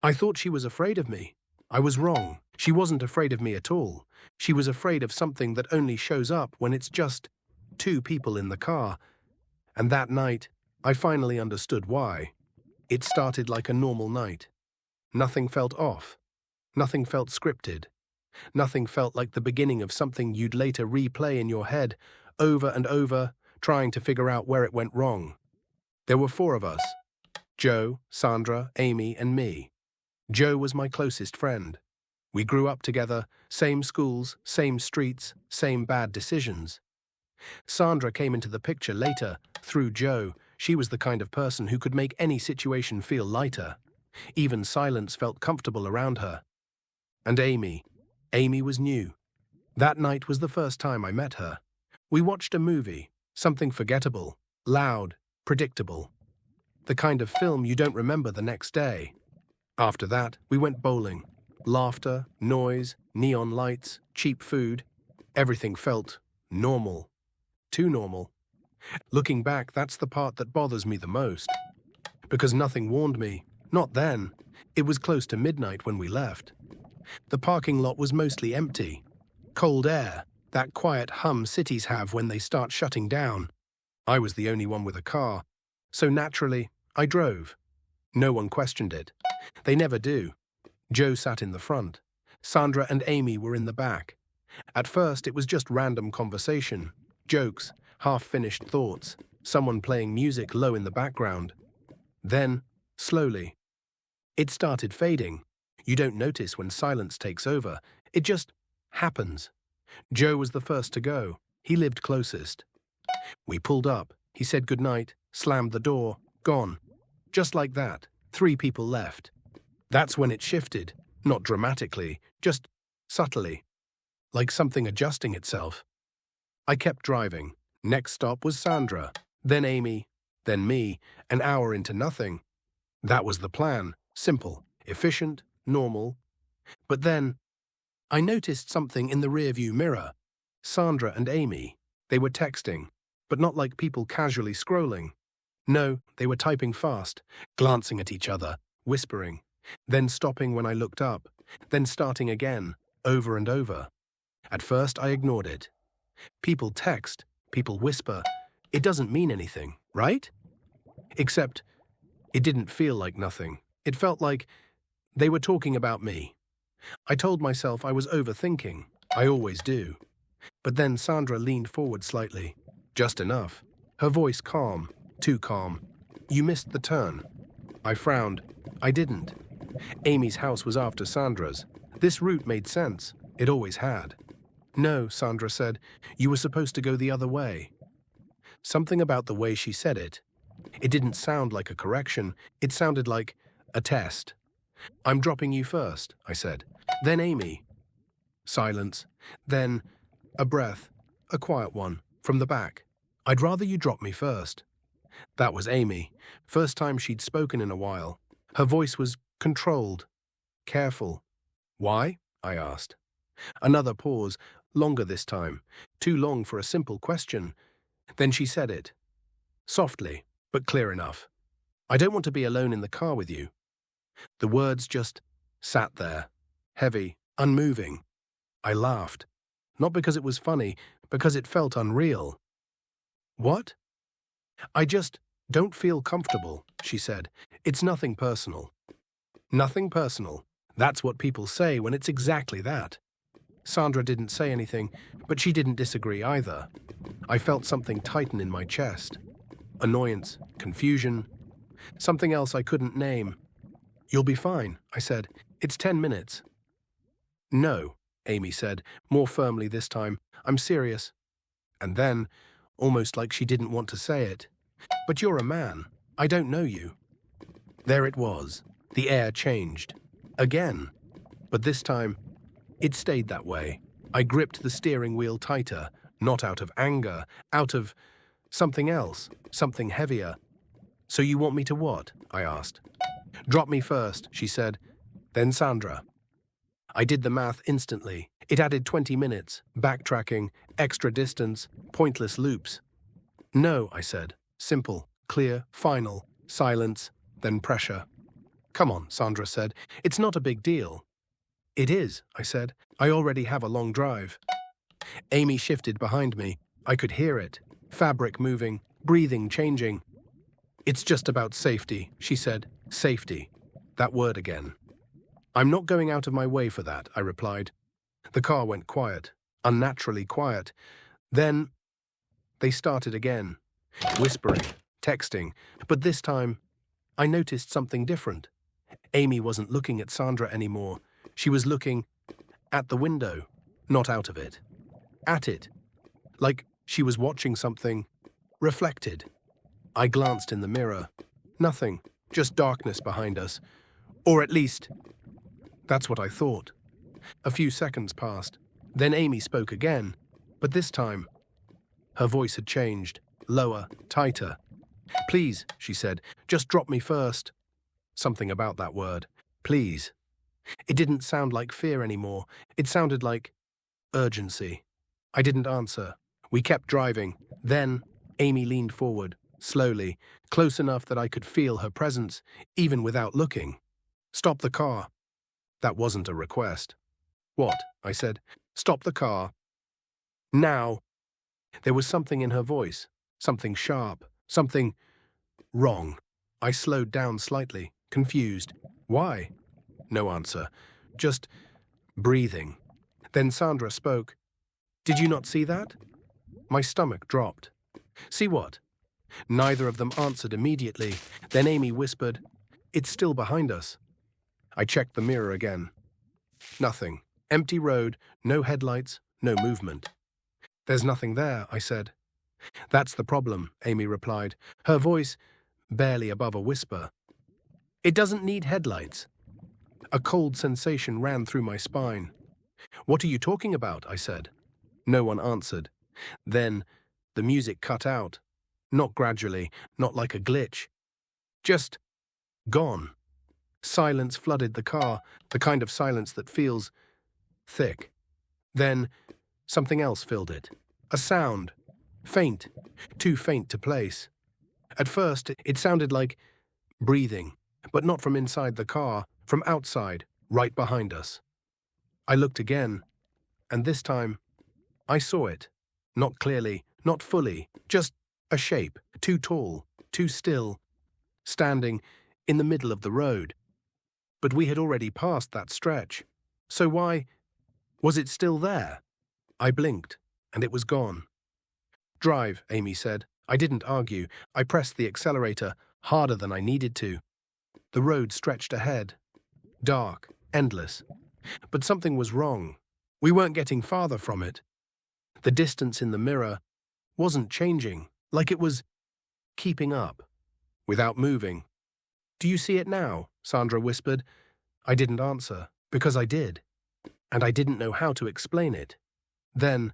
I thought she was afraid of me. I was wrong. She wasn't afraid of me at all. She was afraid of something that only shows up when it's just two people in the car. And that night, I finally understood why. It started like a normal night. Nothing felt off. Nothing felt scripted. Nothing felt like the beginning of something you'd later replay in your head, over and over, trying to figure out where it went wrong. There were four of us: Joe, Sandra, Amy, and me. Joe was my closest friend. We grew up together, same schools, same streets, same bad decisions. Sandra came into the picture later, through Joe. She was the kind of person who could make any situation feel lighter. Even silence felt comfortable around her. And Amy. Amy was new. That night was the first time I met her. We watched a movie, something forgettable, loud, predictable. The kind of film you don't remember the next day. After that, we went bowling. Laughter, noise, neon lights, cheap food. Everything felt normal. Too normal. Looking back, that's the part that bothers me the most. Because nothing warned me. Not then. It was close to midnight when we left. The parking lot was mostly empty. Cold air, that quiet hum cities have when they start shutting down. I was the only one with a car, so naturally, I drove. No one questioned it. They never do. Joe sat in the front. Sandra and Amy were in the back. At first, it was just random conversation, jokes, half-finished thoughts, someone playing music low in the background. Then, slowly, it started fading. You don't notice when silence takes over. It just happens. Joe was the first to go. He lived closest. We pulled up. He said goodnight, slammed the door, gone. Just like that, 3 people left. That's when it shifted, not dramatically, just subtly, like something adjusting itself. I kept driving. Next stop was Sandra, then Amy, then me, an hour into nothing. That was the plan, simple, efficient, normal. But then, I noticed something in the rearview mirror. Sandra and Amy, they were texting, but not like people casually scrolling. No, they were typing fast, glancing at each other, whispering, then stopping when I looked up, then starting again, over and over. At first, I ignored it. People text, people whisper. It doesn't mean anything, right? Except, it didn't feel like nothing. It felt like they were talking about me. I told myself I was overthinking. I always do. But then Sandra leaned forward slightly. Just enough. Her voice calm, too calm. You missed the turn. I frowned. I didn't. Amy's house was after Sandra's. This route made sense. It always had. No, Sandra said. You were supposed to go the other way. Something about the way she said it. It didn't sound like a correction. It sounded like a test. I'm dropping you first, I said. Then Amy. Silence. Then a breath, a quiet one, from the back. I'd rather you drop me first. That was Amy. First time she'd spoken in a while. Her voice was controlled, careful. Why? I asked. Another pause, longer this time. Too long for a simple question. Then she said it. Softly, but clear enough. I don't want to be alone in the car with you. The words just sat there, heavy, unmoving. I laughed. Not because it was funny, because it felt unreal. What? I just don't feel comfortable, she said. It's nothing personal. Nothing personal. That's what people say when it's exactly that. Sandra didn't say anything, but she didn't disagree either. I felt something tighten in my chest. Annoyance, confusion, something else I couldn't name. You'll be fine, I said. It's 10 minutes. No, Amy said, more firmly this time. I'm serious. And then, almost like she didn't want to say it, but you're a man. I don't know you. There it was. The air changed. Again. But this time, it stayed that way. I gripped the steering wheel tighter, not out of anger, out of something else, something heavier. So you want me to what? I asked. Drop me first, she said. Then Sandra. I did the math instantly. It added 20 minutes, backtracking, extra distance, pointless loops. No, I said. Simple, clear, final, silence, then pressure. Come on, Sandra said. It's not a big deal. It is, I said. I already have a long drive. Amy shifted behind me. I could hear it. Fabric moving, breathing changing. It's just about safety, she said. Safety. That word again. I'm not going out of my way for that, I replied. The car went quiet, unnaturally quiet. Then they started again, whispering, texting, but this time I noticed something different. Amy wasn't looking at Sandra anymore. She was looking at the window, not out of it. At it, like she was watching something, reflected. I glanced in the mirror. Nothing, just darkness behind us. Or at least, that's what I thought. A few seconds passed. Then Amy spoke again, but this time, her voice had changed, lower, tighter. Please, she said, just drop me first. Something about that word. Please. It didn't sound like fear anymore. It sounded like urgency. I didn't answer. We kept driving. Then Amy leaned forward, slowly, close enough that I could feel her presence, even without looking. Stop the car. That wasn't a request. What? I said. Stop the car. Now. There was something in her voice, something sharp, something wrong. I slowed down slightly, confused. Why? No answer. Just breathing. Then Sandra spoke. Did you not see that? My stomach dropped. See what? Neither of them answered immediately. Then Amy whispered, It's still behind us. I checked the mirror again. Nothing. Empty road, no headlights, no movement. There's nothing there, I said. That's the problem, Amy replied, her voice barely above a whisper. It doesn't need headlights. A cold sensation ran through my spine. What are you talking about? I said. No one answered. Then the music cut out. Not gradually, not like a glitch. Just gone. Silence flooded the car, the kind of silence that feels thick. Then something else filled it. A sound. Faint. Too faint to place. At first, it sounded like breathing, but not from inside the car, from outside, right behind us. I looked again, and this time, I saw it. Not clearly, not fully, just a shape, too tall, too still, standing in the middle of the road. But we had already passed that stretch. So why was it still there? I blinked, and it was gone. Drive, Amy said. I didn't argue. I pressed the accelerator harder than I needed to. The road stretched ahead. Dark, endless. But something was wrong. We weren't getting farther from it. The distance in the mirror wasn't changing, like it was keeping up, without moving. Do you see it now? Sandra whispered. I didn't answer, because I did, and I didn't know how to explain it. Then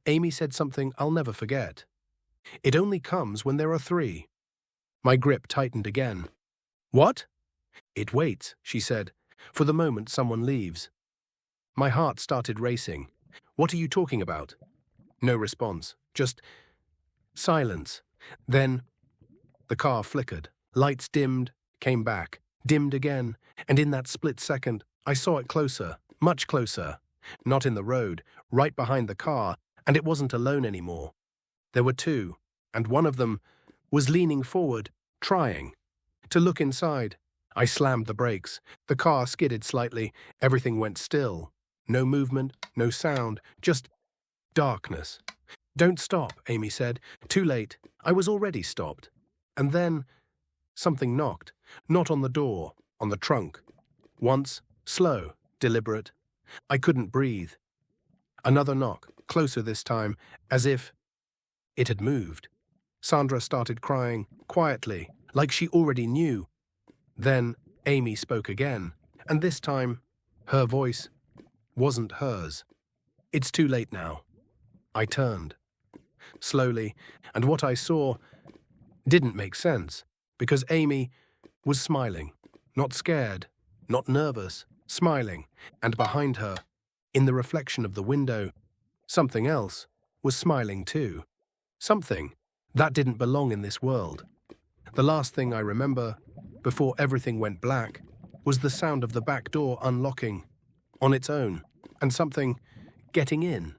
Amy said something I'll never forget. It only comes when there are three. My grip tightened again. What? It waits, she said, for the moment someone leaves. My heart started racing. What are you talking about? No response, just silence. Then the car flickered. Lights dimmed, came back, dimmed again, and in that split second, I saw it closer, much closer. Not in the road, right behind the car, and it wasn't alone anymore. There were two, and one of them was leaning forward, trying to look inside. I slammed the brakes. The car skidded slightly. Everything went still. No movement, no sound, just darkness. Don't stop, Amy said. Too late. I was already stopped. And then something knocked, not on the door, on the trunk. Once, slow, deliberate. I couldn't breathe. Another knock, closer this time, as if it had moved. Sandra started crying, quietly, like she already knew. Then Amy spoke again, and this time, her voice wasn't hers. It's too late now. I turned. Slowly, and what I saw didn't make sense, because Amy was smiling, not scared, not nervous, smiling, and behind her, in the reflection of the window, something else was smiling too. Something that didn't belong in this world. The last thing I remember, before everything went black, was the sound of the back door unlocking on its own and something getting in.